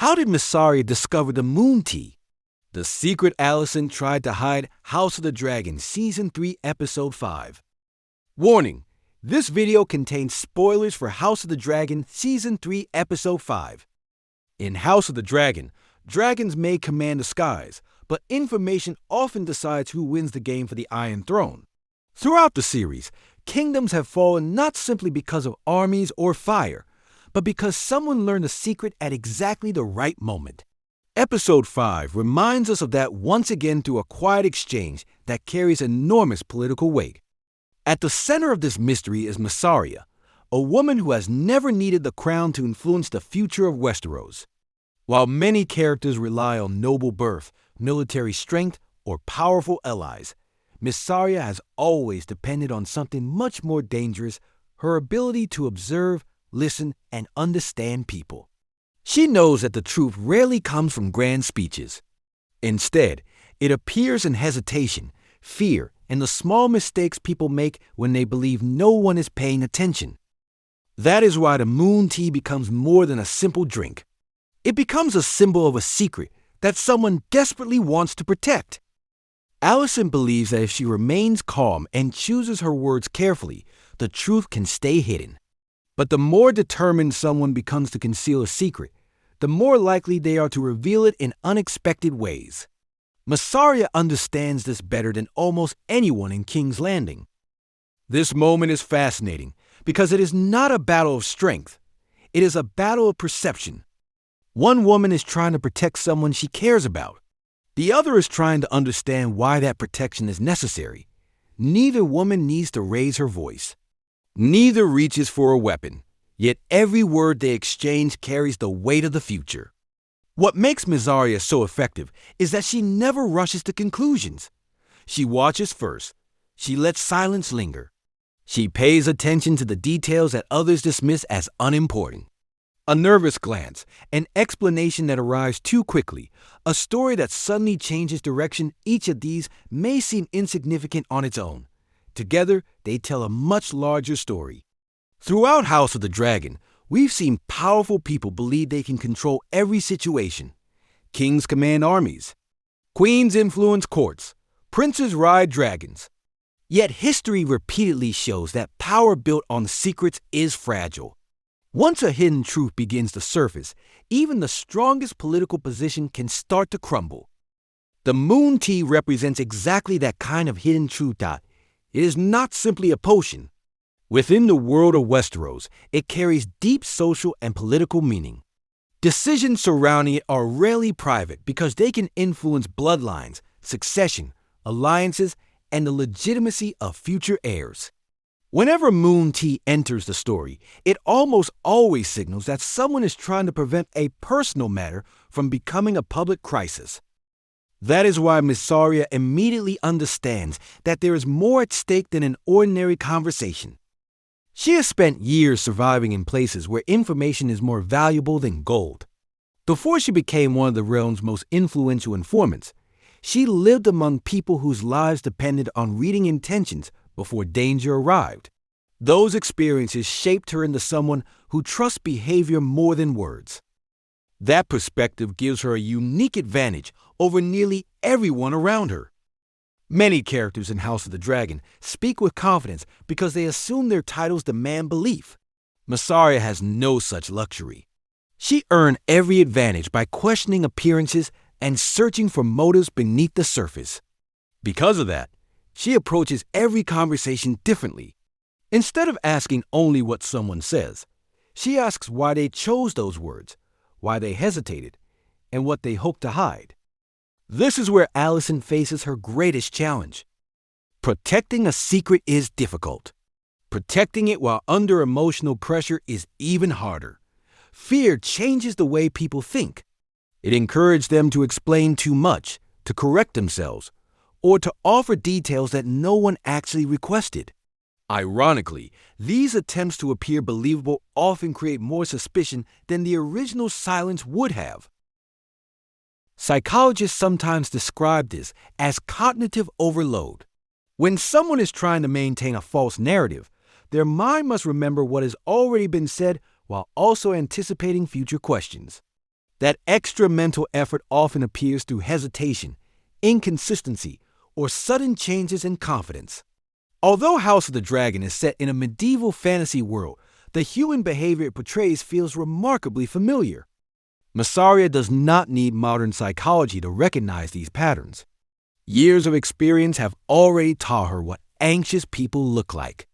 How did Mysaria discover the moon tea? The secret Alicent tried to hide. House of the Dragon Season 3 Episode 5. Warning! This video contains spoilers for House of the Dragon Season 3 Episode 5. In House of the Dragon, dragons may command the skies, but information often decides who wins the game for the Iron Throne. Throughout the series, kingdoms have fallen not simply because of armies or fire, but because someone learned a secret at exactly the right moment. Episode 5 reminds us of that once again through a quiet exchange that carries enormous political weight. At the center of this mystery is Mysaria, a woman who has never needed the crown to influence the future of Westeros. While many characters rely on noble birth, military strength, or powerful allies, Mysaria has always depended on something much more dangerous: her ability to observe, listen, and understand people. She knows that the truth rarely comes from grand speeches. Instead, it appears in hesitation, fear, and the small mistakes people make when they believe no one is paying attention. That is why the moon tea becomes more than a simple drink. It becomes a symbol of a secret that someone desperately wants to protect. Alicent believes that if she remains calm and chooses her words carefully, the truth can stay hidden. But the more determined someone becomes to conceal a secret, the more likely they are to reveal it in unexpected ways. Mysaria understands this better than almost anyone in King's Landing. This moment is fascinating because it is not a battle of strength. It is a battle of perception. One woman is trying to protect someone she cares about. The other is trying to understand why that protection is necessary. Neither woman needs to raise her voice. Neither reaches for a weapon, yet every word they exchange carries the weight of the future. What makes Mysaria so effective is that she never rushes to conclusions. She watches first. She lets silence linger. She pays attention to the details that others dismiss as unimportant. A nervous glance, an explanation that arrives too quickly, a story that suddenly changes direction. Each of these may seem insignificant on its own. Together, they tell a much larger story. Throughout House of the Dragon, we've seen powerful people believe they can control every situation. Kings command armies. Queens influence courts. Princes ride dragons. Yet history repeatedly shows that power built on secrets is fragile. Once a hidden truth begins to surface, even the strongest political position can start to crumble. The moon tea represents exactly that kind of hidden truth. It is not simply a potion. Within the world of Westeros, it carries deep social and political meaning. Decisions surrounding it are rarely private because they can influence bloodlines, succession, alliances, and the legitimacy of future heirs. Whenever moon tea enters the story, it almost always signals that someone is trying to prevent a personal matter from becoming a public crisis. That is why Mysaria immediately understands that there is more at stake than an ordinary conversation. She has spent years surviving in places where information is more valuable than gold. Before she became one of the realm's most influential informants, she lived among people whose lives depended on reading intentions before danger arrived. Those experiences shaped her into someone who trusts behavior more than words. That perspective gives her a unique advantage over nearly everyone around her. Many characters in House of the Dragon speak with confidence because they assume their titles demand belief. Mysaria has no such luxury. She earned every advantage by questioning appearances and searching for motives beneath the surface. Because of that, she approaches every conversation differently. Instead of asking only what someone says, she asks why they chose those words, why they hesitated, and what they hope to hide. This is where Alicent faces her greatest challenge. Protecting a secret is difficult. Protecting it while under emotional pressure is even harder. Fear changes the way people think. It encourages them to explain too much, to correct themselves, or to offer details that no one actually requested. Ironically, these attempts to appear believable often create more suspicion than the original silence would have. Psychologists sometimes describe this as cognitive overload. When someone is trying to maintain a false narrative, their mind must remember what has already been said while also anticipating future questions. That extra mental effort often appears through hesitation, inconsistency, or sudden changes in confidence. Although House of the Dragon is set in a medieval fantasy world, the human behavior it portrays feels remarkably familiar. Mysaria does not need modern psychology to recognize these patterns. Years of experience have already taught her what anxious people look like.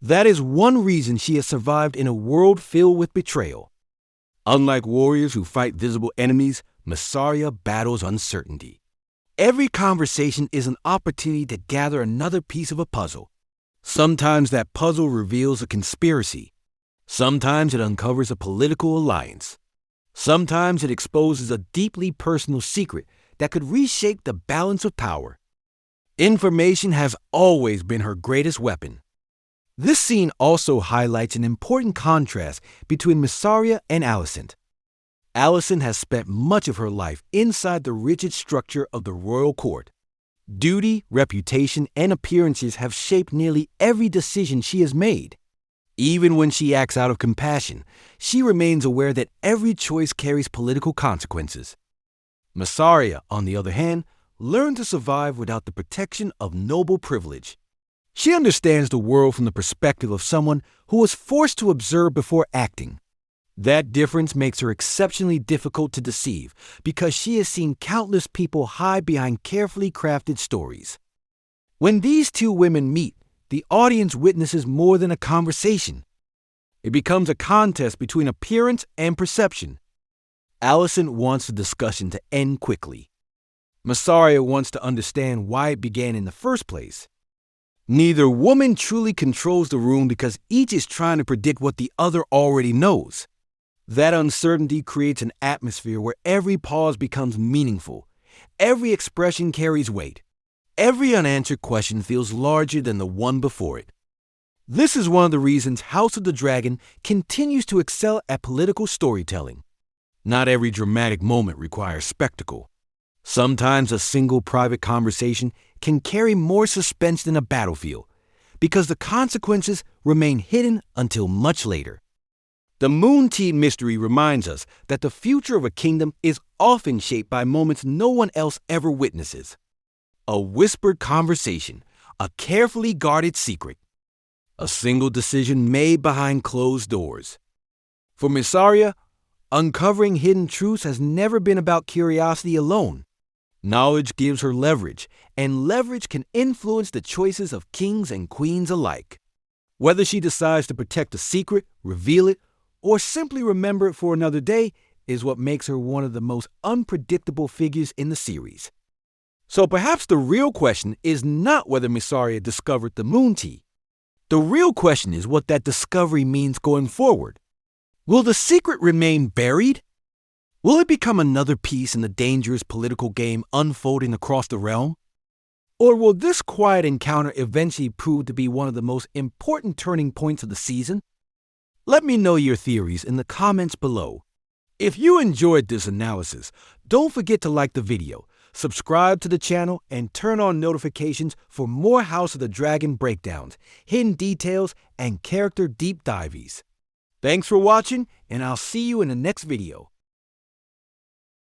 That is one reason she has survived in a world filled with betrayal. Unlike warriors who fight visible enemies, Mysaria battles uncertainty. Every conversation is an opportunity to gather another piece of a puzzle. Sometimes that puzzle reveals a conspiracy. Sometimes it uncovers a political alliance. Sometimes it exposes a deeply personal secret that could reshape the balance of power. Information has always been her greatest weapon. This scene also highlights an important contrast between Mysaria and Alicent. Alicent has spent much of her life inside the rigid structure of the royal court. Duty, reputation, and appearances have shaped nearly every decision she has made. Even when she acts out of compassion, she remains aware that every choice carries political consequences. Mysaria, on the other hand, learned to survive without the protection of noble privilege. She understands the world from the perspective of someone who was forced to observe before acting. That difference makes her exceptionally difficult to deceive because she has seen countless people hide behind carefully crafted stories. When these two women meet, the audience witnesses more than a conversation. It becomes a contest between appearance and perception. Alicent wants the discussion to end quickly. Mysaria wants to understand why it began in the first place. Neither woman truly controls the room because each is trying to predict what the other already knows. That uncertainty creates an atmosphere where every pause becomes meaningful. Every expression carries weight. Every unanswered question feels larger than the one before it. This is one of the reasons House of the Dragon continues to excel at political storytelling. Not every dramatic moment requires spectacle. Sometimes a single private conversation can carry more suspense than a battlefield, because the consequences remain hidden until much later. The Moon Tea mystery reminds us that the future of a kingdom is often shaped by moments no one else ever witnesses. A whispered conversation, a carefully guarded secret, a single decision made behind closed doors. For Mysaria, uncovering hidden truths has never been about curiosity alone. Knowledge gives her leverage, and leverage can influence the choices of kings and queens alike. Whether she decides to protect a secret, reveal it, or simply remember it for another day is what makes her one of the most unpredictable figures in the series. So perhaps the real question is not whether Mysaria discovered the Moon Tea. The real question is what that discovery means going forward. Will the secret remain buried? Will it become another piece in the dangerous political game unfolding across the realm? Or will this quiet encounter eventually prove to be one of the most important turning points of the season? Let me know your theories in the comments below. If you enjoyed this analysis, don't forget to like the video, subscribe to the channel, and turn on notifications for more House of the Dragon breakdowns, hidden details, and character deep dives. Thanks for watching, and I'll see you in the next video.